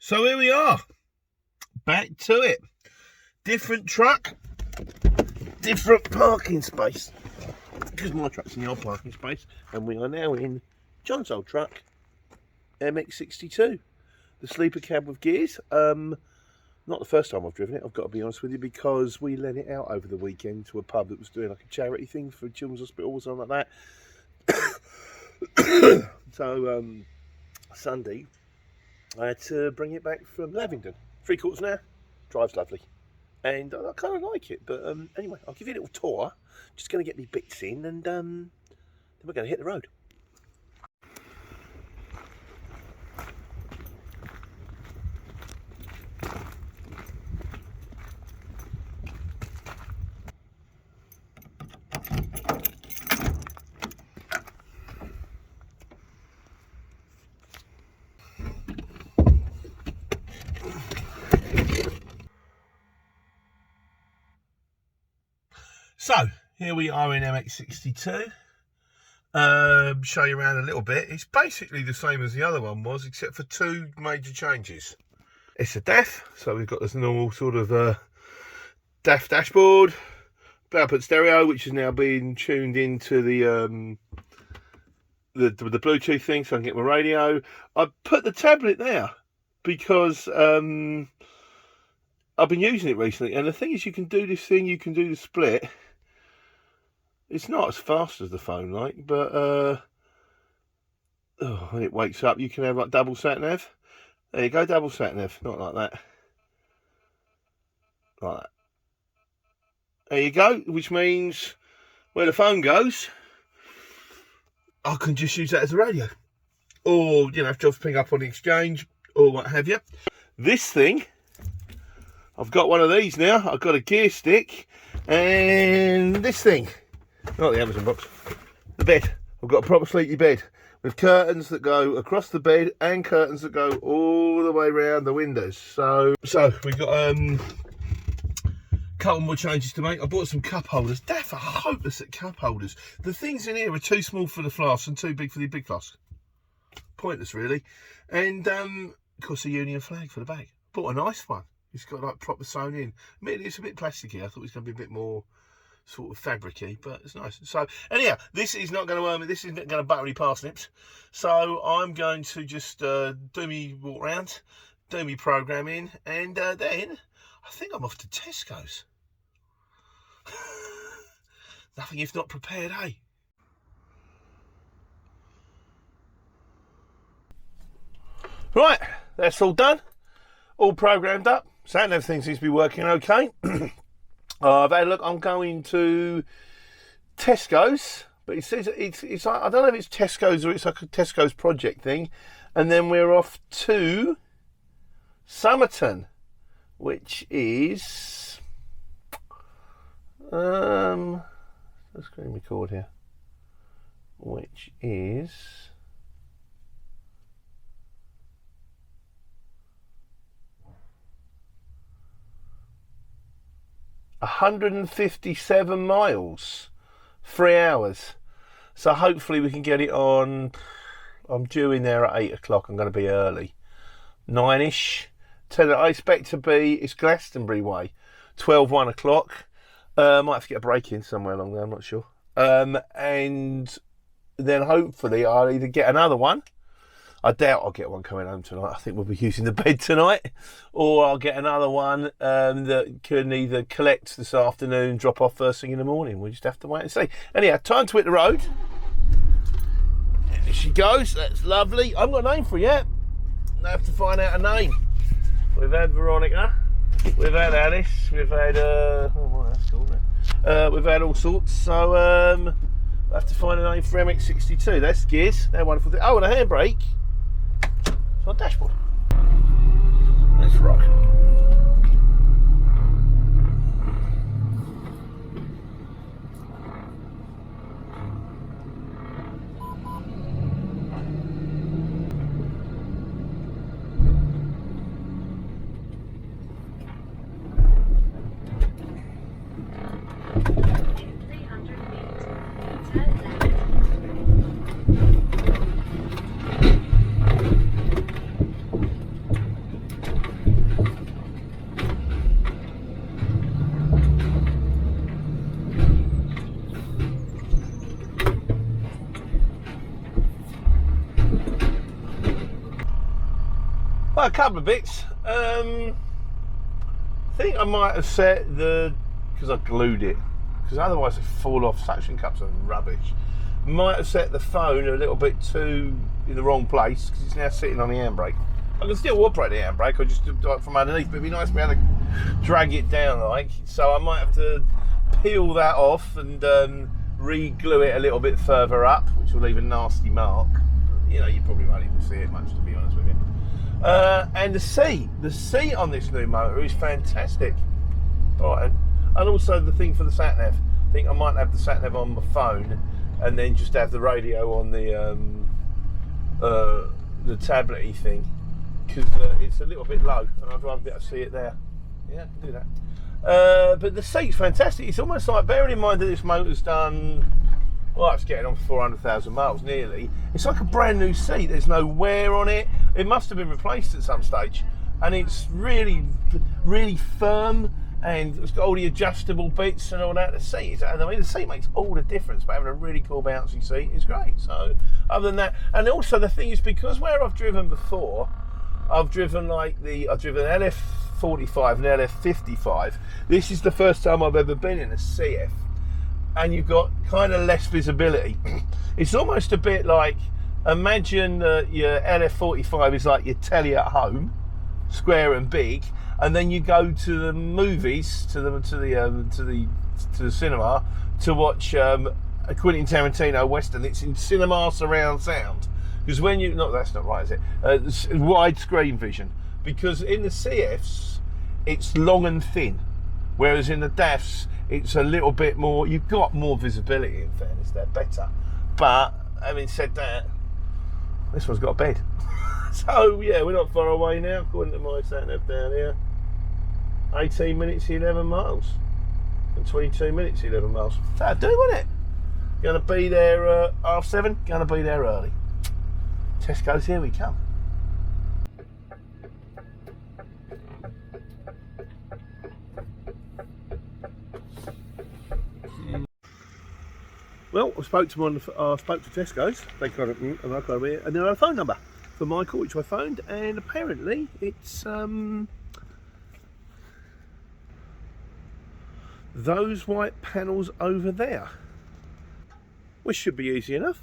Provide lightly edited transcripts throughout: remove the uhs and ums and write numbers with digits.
So here we are, back to it. Different truck, different parking space. Because my truck's in the old parking space, and we are now in John's old truck, MX62, the sleeper cab with gears. Not the first time I've driven it, I've got to be honest with you, because we let it out over the weekend to a pub that was doing like a charity thing for Children's Hospital or something like that. So Sunday, I had to bring it back from Lavington. 3/4 an hour, drives lovely. And I kind of like it, but anyway, I'll give you a little tour. Just going to get me bits in, and then we're going to hit the road. So, here we are in MX62. Show you around a little bit. It's basically the same as the other one was, except for two major changes. It's a DAF, so we've got this normal sort of DAF dashboard, output stereo, which is now being tuned into the Bluetooth thing, so I can get my radio. I put the tablet there because I've been using it recently, and the thing is, you can do this thing, you can do the split. It's not as fast as the phone, like, but when it wakes up, you can have like double sat nav. There you go, double sat nav, not like that. Like that. There you go, which means where the phone goes, I can just use that as a radio. Or, you know, if jobs ping up on the exchange or what have you. This thing, I've got one of these now. I've got a gear stick and this thing. Not the Amazon box. The bed. I've got a proper sleepy bed with curtains that go across the bed and curtains that go all the way around the windows. So we've got a couple more changes to make. I bought some cup holders. Daft, I hopeless at cup holders. The things in here are too small for the flask and too big for the big flask. Pointless, really. And of course, a Union flag for the back. Bought a nice one. It's got like proper sewn in. Admittedly, it's a bit plasticky. I thought it was going to be a bit more sort of fabricy, but it's nice. So anyhow, this is not going to this isn't going to butter any parsnips. So I'm going to just do me walk around, do me programming, and then I think I'm off to Tesco's. Nothing if not prepared, eh? Right, that's all done, all programmed up. So everything seems to be working okay. I've had a look. I'm going to Tesco's, but it says it's I don't know if it's Tesco's or it's like a Tesco's project thing, and then we're off to Somerton, which is let's screen record here, which is 157 miles, 3 hours. So hopefully we can get it on. I'm due in there at 8 o'clock. I'm going to be early, 9ish. I expect to be. It's Glastonbury way, 1 o'clock. Might have to get a break in somewhere along there. I'm not sure. And then hopefully I'll either get another one. I doubt I'll get one coming home tonight. I think we'll be using the bed tonight. Or I'll get another one that can either collect this afternoon, drop off first thing in the morning. We'll just have to wait and see. Anyhow, time to hit the road. There she goes. That's lovely. I haven't got a name for her yet. I have to find out a name. We've had Veronica. We've had Alice. We've had... oh, well, that's cool, isn't it? We've had all sorts. So, we'll have to find a name for MX62. That's gears. They're wonderful. Oh, and a handbrake. It's on dashboard. Let's rock. Well, a couple of bits. I think I might have set because I glued it, because otherwise they fall off. Suction cups are rubbish. Might have set the phone a little bit too in the wrong place, because it's now sitting on the handbrake. I can still operate the handbrake, I just do it from underneath, but it'd be nice to be able to drag it down, like. So I might have to peel that off and re-glue it a little bit further up, which will leave a nasty mark. You know, you probably won't even see it much, to be honest with you. And the seat on this new motor is fantastic. All right, and also the thing for the sat nav. I think I might have the sat nav on my phone, and then just have the radio on the tablet-y thing, because it's a little bit low, and I'd rather be able to see it there. Yeah, I can do that. But the seat's fantastic. It's almost like, bearing in mind that this motor's done, well, it's getting on for 400,000 miles nearly. It's like a brand new seat. There's no wear on it. It must have been replaced at some stage, and it's really, really firm. And it's got all the adjustable bits and all that. The seat, I mean, the seat makes all the difference. But having a really cool bouncy seat is great. So, other than that, and also the thing is, because where I've driven before, I've driven LF45 and LF55. This is the first time I've ever been in a CF, and you've got kind of less visibility. It's almost a bit like, imagine your LF45 is like your telly at home, square and big. And then you go to the movies, to the cinema, to watch a Quentin Tarantino Western. It's in cinema surround sound, because when you that's not right, is it? Widescreen vision, because in the CFs it's long and thin, whereas in the DAFs it's a little bit more. You've got more visibility. In fairness, they're better. But having said that, this one's got a bed. So yeah, we're not far away now, according to my sat nav down here. 18 minutes, 11 miles. And 22 minutes, 11 miles. That'll do, won't it? Going to be there 7:30. Going to be there early. Tesco's, here we come. Well, I spoke to Tesco's. They got it, and I got it, and they had a phone number for Michael, which I phoned, and apparently it's those white panels over there, which should be easy enough.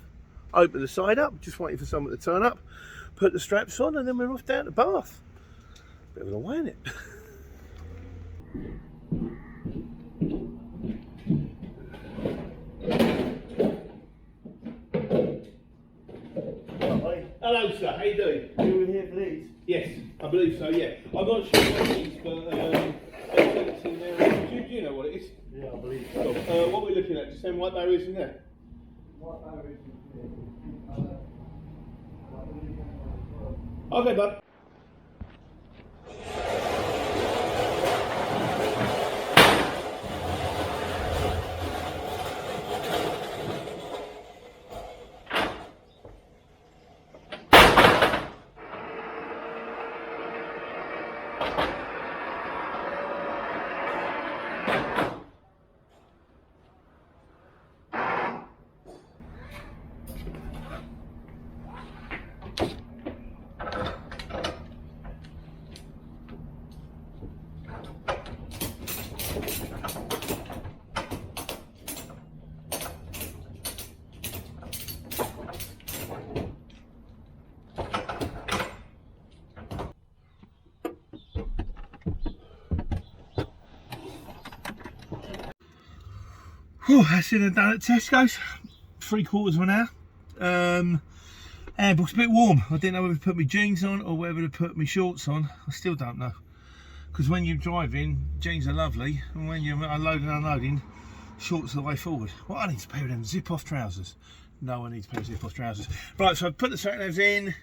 Open the side up, just waiting for someone to turn up, put the straps on, and then we're off down to Bath. Bit of a way, innit? Hello sir, how you doing? You were here for these? Yes, I believe so, yeah. I'm not sure what it is, but it's in there. Do you know what it is? Yeah, I believe so. Cool. What we're looking at, just saying white barriers in there. What barriers in here? Okay, bud. Oh, that's in and done at Tesco's. 3/4 of an hour. Handbook's a bit warm. I didn't know whether to put my jeans on or whether to put my shorts on. I still don't know. Because when you're driving, jeans are lovely, and when you're unloading and unloading, shorts are the way forward. Well, I need a pair of them zip-off trousers. No one needs a pair of zip-off trousers. Right, so I've put the sat navs in.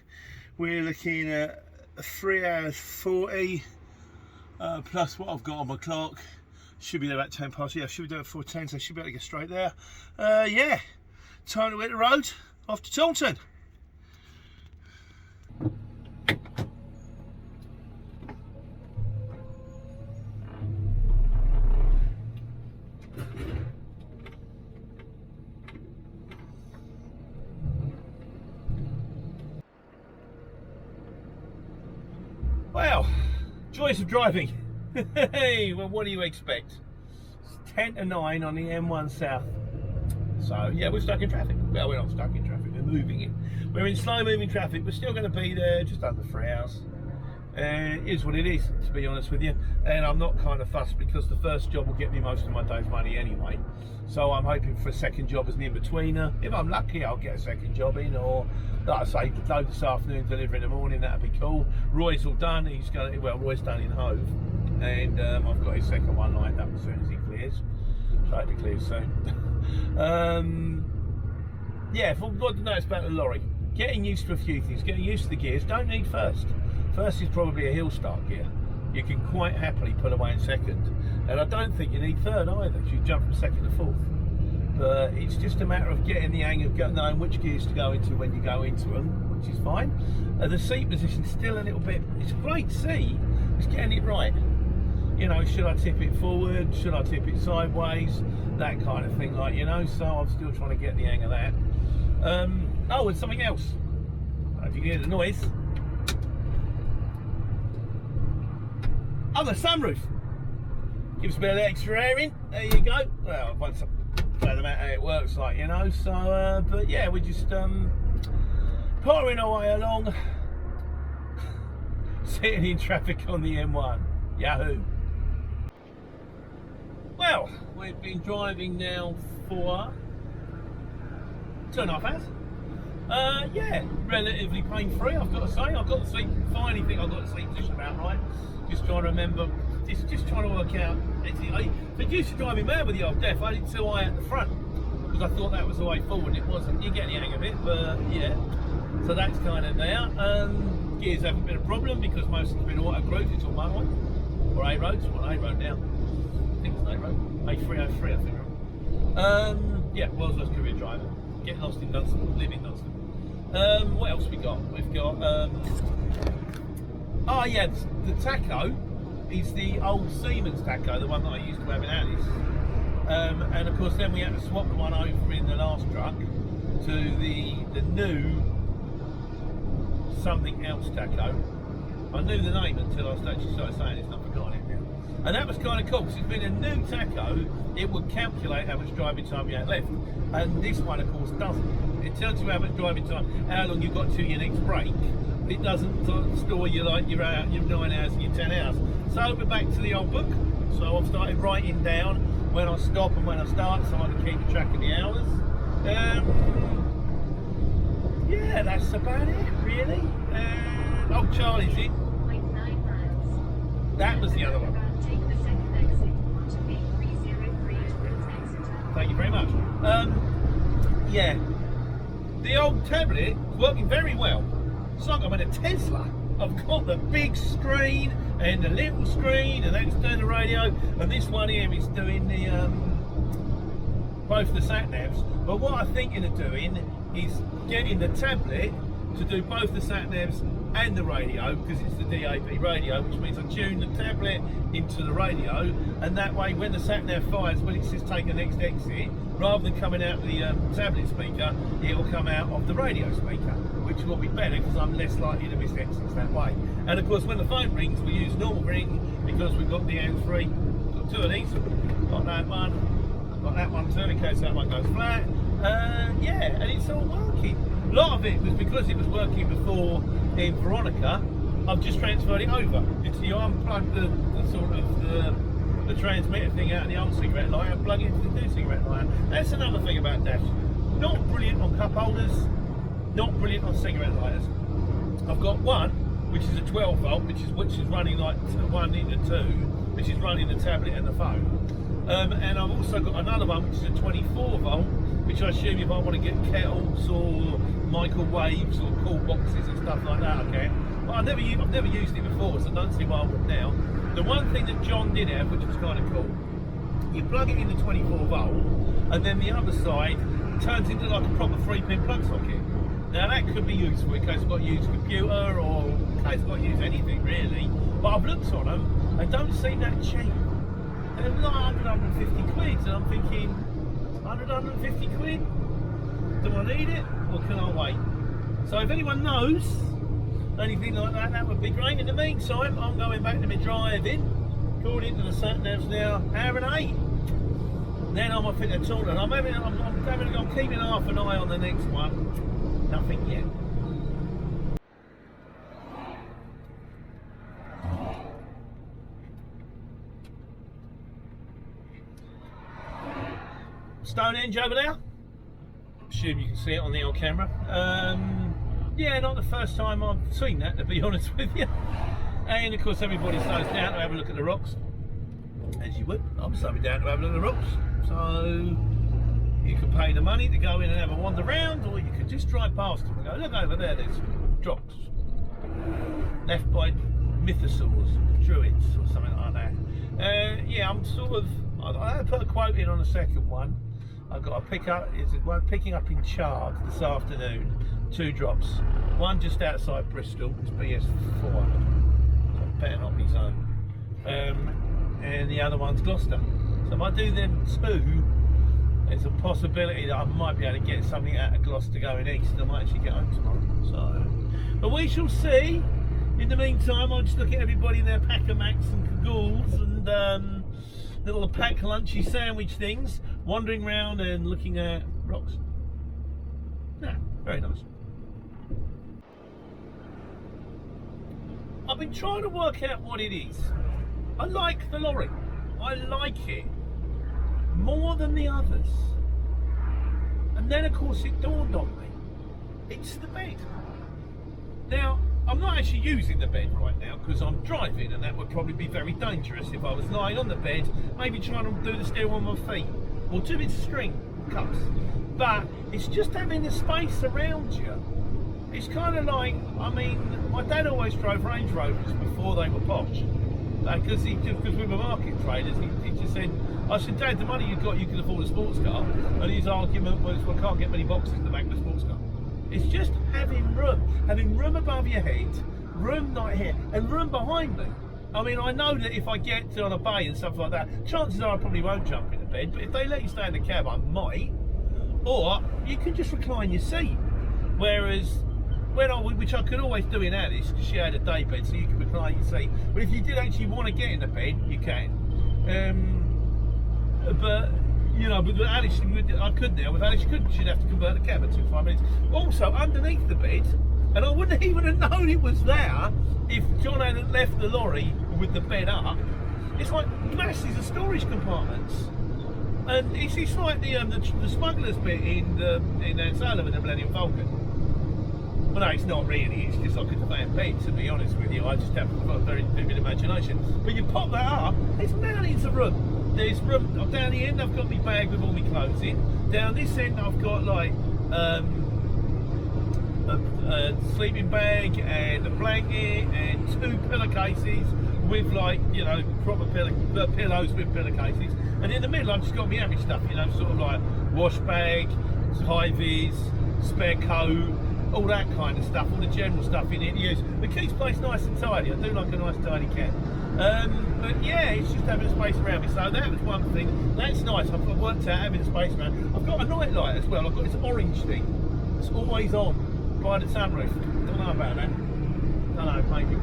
We're looking at 3 hours 40 plus what I've got on my clock. Should be there about 10 past. Yeah, I should be there before 10, so I should be able to get straight there. Yeah, time to hit the road. Off to Taunton. Well, joys of driving. Hey, well, what do you expect? It's 10 to 9 on the M1 South. So, yeah, we're stuck in traffic. Well, we're not stuck in traffic, we're moving it. We're in slow moving traffic. We're still going to be there just under 3 hours. It is what it is, to be honest with you. And I'm not kind of fussed because the first job will get me most of my day's money anyway. So I'm hoping for a second job as an in-betweener. If I'm lucky, I'll get a second job in, or like I say, load this afternoon, deliver in the morning. That'd be cool. Roy's all done. He's going. Well, Roy's done in Hove, and I've got his second one lined up as soon as he clears. So it'll be clear soon. Yeah, if I've got to know, it's about the lorry. Getting used to a few things. Getting used to the gears. Don't need first. First is probably a hill start gear. You can quite happily put away in second, and I don't think you need third either. You jump from second to fourth. But it's just a matter of getting the hang of knowing which gears to go into when you go into them, which is fine. The seat position's still a little bit. It's a great seat. It's getting it right. You know, should I tip it forward? Should I tip it sideways? That kind of thing, like, you know. So I'm still trying to get the hang of that. Oh, and something else. If you can hear the noise. Oh, the sunroof gives a bit of extra air in. There you go. Well, once I tell them out how it works, like, you know. So, but yeah, we're just powering our way along, sitting in traffic on the M1. Yahoo! Well, we've been driving now for 2.5 hours. Yeah, relatively pain-free, I've got to say. I've got the seat, finally think I've got the seat position about right. Just trying to remember, just trying to work out. I used to drive me mad with the old Def. I did too high at the front because I thought that was the way forward. It wasn't. You get the hang of it, but yeah. So that's kind of there. Gears haven't been a problem because most of it's been auto cruise. It's all motorway or A roads. Well, A road now. I think it's an A road. A303, I think. Yeah, world's first Courier driver. Get lost in Dunstable, live in Dunstable. What else we got? We've got. Oh yeah, the tacho is the old Siemens tacho, the one that I used to have in Alice. And of course, then we had to swap the one over in the last truck to the new something else tacho. I knew the name until I actually started saying it, and I've forgotten it now. And that was kind of cool, because it's been a new tacho, it would calculate how much driving time you had left. And this one, of course, doesn't. It tells you how much driving time, how long you've got to your next break. It doesn't store you like you're out, your 9 hours and your 10 hours. So we're back to the old book. So I've started writing down when I stop and when I start, so I can keep track of the hours. Yeah, that's about it, really. Oh, Charlie's in. That was the other one. Thank you very much. Yeah, the old tablet is working very well. It's like I'm in a Tesla. I've got the big screen and the little screen, and that's doing the radio, and this one here is doing the both the sat navs. But what I'm thinking of doing is getting the tablet to do both the sat navs and the radio, because it's the DAB radio, which means I tune the tablet into the radio, and that way when the sat nav fires, when it says take the next exit, rather than coming out the tablet speaker, it will come out of the radio speaker, which will be better because I'm less likely to miss exits that way. And of course, when the phone rings, we use normal ring because we've got the hands-free. Got two of these. Got that one. Got that one too in case that one goes flat. Yeah, and it's all working. A lot of it was because it was working before in Veronica. I've just transferred it over. You unplug the sort of the transmitter thing out of the old cigarette lighter and plug it into the new cigarette lighter. That's another thing about Dash. Not brilliant on cup holders, not brilliant on cigarette lighters. I've got one which is a 12 volt, which is running like 1 into 2, which is running the tablet and the phone. And I've also got another one which is a 24 volt, which I assume if I want to get kettles or microwaves or cool boxes and stuff like that, I can. But I've never used it before, so I don't see why I would now. The one thing that John did have, which was kind of cool, you plug it in the 24 volt, and then the other side turns into like a proper 3-pin plug socket. Now that could be useful in case I've got to use a computer or in case I've got to use anything really. But I've looked on them, they don't seem that cheap. They're like 150 quid, and I'm thinking, 150 quid? Do I need it, or can I wait? So if anyone knows anything like that, that would be great. In the meantime, I'm going back to my driving. According to the sat navs now, hour and 8. Then I'm off into Taunton. I'm keeping half an eye on the next one. Nothing yet. Stonehenge over there. Assume you can see it on the old camera. Yeah, not the first time I've seen that, to be honest with you. And of course, everybody slows down to have a look at the rocks, as you would. I'm slowing down to have a look at the rocks. So you can pay the money to go in and have a wander around, or you can just drive past them and go, look over there, there's drops left by mythosaurs, druids, or something like that. Yeah, I'm sort of. I put a quote in on the second one. I've got to pick up, picking up in Chard this afternoon, 2 drops. One just outside Bristol, it's BS4, so it better not be zone. And the other one's Gloucester. So if I do them 2, there's a possibility that I might be able to get something out of Gloucester going east, and I might actually get home tomorrow. So, but we shall see. In the meantime, I'll just look at everybody in their Pack-a-Macs and Kagools and little pack lunchy sandwich things, wandering around and looking at rocks. Yeah, very nice. I've been trying to work out what it is. I like the lorry. I like it more than the others. And then of course it dawned on me, it's the bed. Now, I'm not actually using the bed right now because I'm driving, and that would probably be very dangerous if I was lying on the bed, maybe trying to do the steering on my feet, or 2 bits of string cups. But it's just having the space around you. It's kind of like, I mean, my dad always drove Range Rovers before they were posh. Because we were market traders, he just said, I said, Dad, the money you've got, you can afford a sports car. And his argument was, well, I can't get many boxes in the back of a sports car. It's just having room above your head, room right here, and room behind me. I mean, I know that if I get on a bay and stuff like that, chances are I probably won't jump in the bed, but if they let you stay in the cab, I might. Or you can just recline your seat. Whereas, which I could always do in Alice, because she had a day bed, so you can recline your seat. But if you did actually want to get in the bed, you can. But you know, with Alice, I could now. With Alice, you couldn't. She'd have to convert the cab in 2 to 5 minutes. Also, underneath the bed, and I wouldn't even have known it was there if John hadn't left the lorry with the bed up. It's like masses of storage compartments, and it's like the smugglers bit in Solo with the Millennium Falcon. Well, no, it's not really. It's just like a fan bed, to be honest with you. I just have a very vivid imagination. But you pop that up, there's mountains of room. There's room down the end. I've got my bag with all my clothes in. Down this end, I've got like a sleeping bag and a blanket and 2 pillowcases with, like, you know, proper pillows with pillowcases. And in the middle, I've just got my happy stuff. You know, sort of like wash bag, high-vis, spare coat, all that kind of stuff, all the general stuff in it to use. It keeps the place nice and tidy. I do like a nice tidy cat. But yeah, it's just having a space around me. So that was one thing. That's nice. I've worked out having a space around. I've got a night light as well. I've got this orange thing. It's always on by the sunroof. Don't know about that. Don't know. Maybe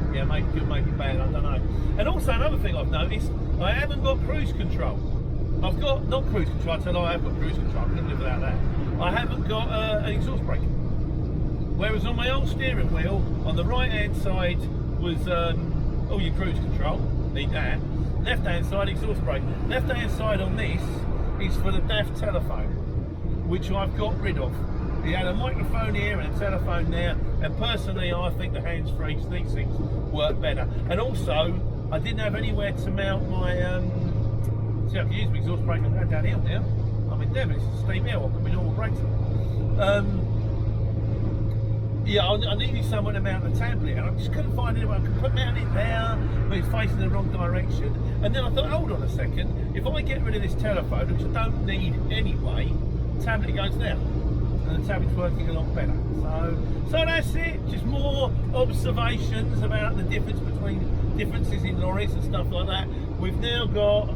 good, maybe bad. I don't know. And also another thing I've noticed, I haven't got cruise control. I've got not cruise control. I tell you, I have got cruise control. I couldn't live without that. I haven't got an exhaust brake. Whereas on my old steering wheel, on the right hand side was all your cruise control, need that. Left hand side, exhaust brake. Left hand side on this is for the DAF telephone, which I've got rid of. He had a microphone here and a telephone there, and personally I think the hands-free, these things work better. And also, I didn't have anywhere to mount my, see, I can use my exhaust brake. I'm going downhill now. I'm in Devon, it's a steep hill, I've got my normal brakes on. Yeah, I needed someone to mount the tablet, and I just couldn't find anyone. I could mount it there, but it's facing the wrong direction. And then I thought, hold on a second, if I get rid of this telephone, which I don't need anyway, the tablet goes there, and the tablet's working a lot better. So that's it. Just more observations about the differences in lorries and stuff like that. We've now got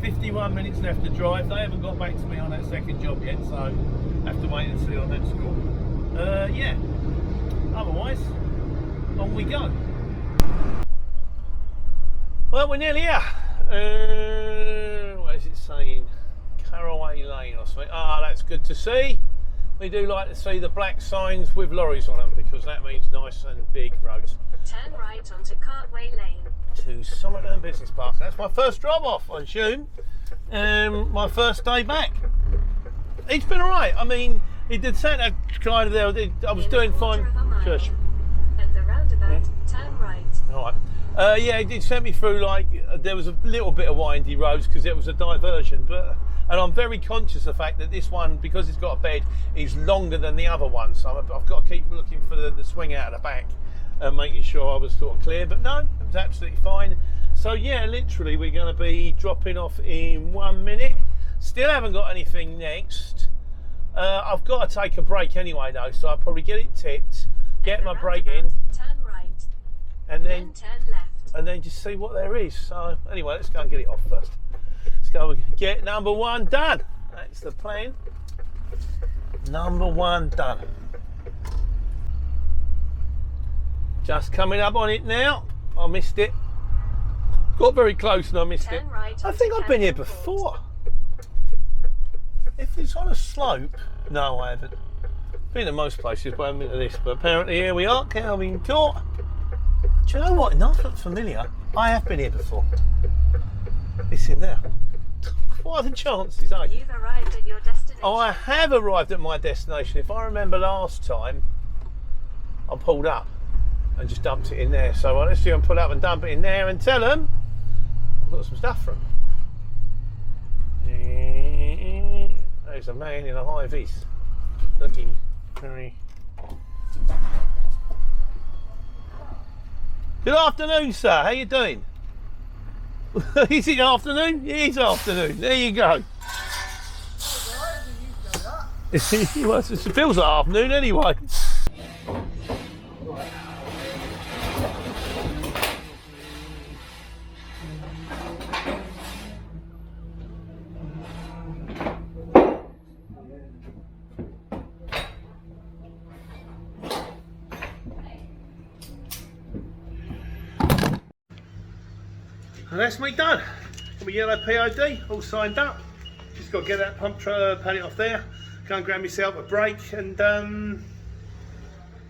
51 minutes left to drive. They haven't got back to me on that second job yet, so I have to wait and see on that score. Yeah. Otherwise, on we go. Well, we're nearly here. What is it saying? Caraway Lane or something. Ah, that's good to see. We do like to see the black signs with lorries on them because that means nice and big roads. Turn right onto Cartway Lane. To Somerton Business Park. That's my first drop off, I assume. My first day back. It's been alright. I mean, it did sound kind of there. I was doing fine. Church. At the roundabout, turn right. Alright. Yeah, it did send me through, like, there was a little bit of windy roads because it was a diversion, and I'm very conscious of the fact that this one, because it's got a bed, is longer than the other one, so I've got to keep looking for the swing out of the back and making sure I was sort of clear, but no, it was absolutely fine. So yeah, literally we're going to be dropping off in 1 minute. Still haven't got anything next. I've got to take a break anyway though, so I'll probably get it tipped, get my break in, turn right, and then turn left. And then just see what there is. So anyway, let's go and get it off first. Let's go and get number 1 done. That's the plan. Number 1 done. Just coming up on it now. I missed it. Got very close and I missed it. Right, I think I've been here before. If it's on a slope, no, I haven't. Been to most places, but I haven't been to this. But apparently here we are, Calvin Court. Do you know what? It does look familiar. I have been here before. It's in there. What are the chances, eh? You've arrived at your destination. Oh, I have arrived at my destination. If I remember last time, I pulled up and just dumped it in there. So let's see, pull up and dump it in there and tell them I've got some stuff from them. There's a man in a high vis looking very... Good afternoon, sir. How you doing? Is it afternoon? It is afternoon. There you go. Well, it feels like afternoon anyway. And that's me done. Got my yellow POD all signed up. Just got to get that pump paddock off there, go and grab myself a break and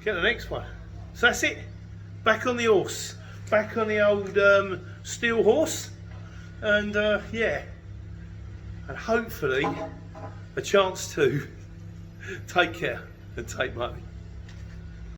get the next one. So that's it. Back on the horse. Back on the old steel horse. And yeah. And hopefully a chance to take care and take money.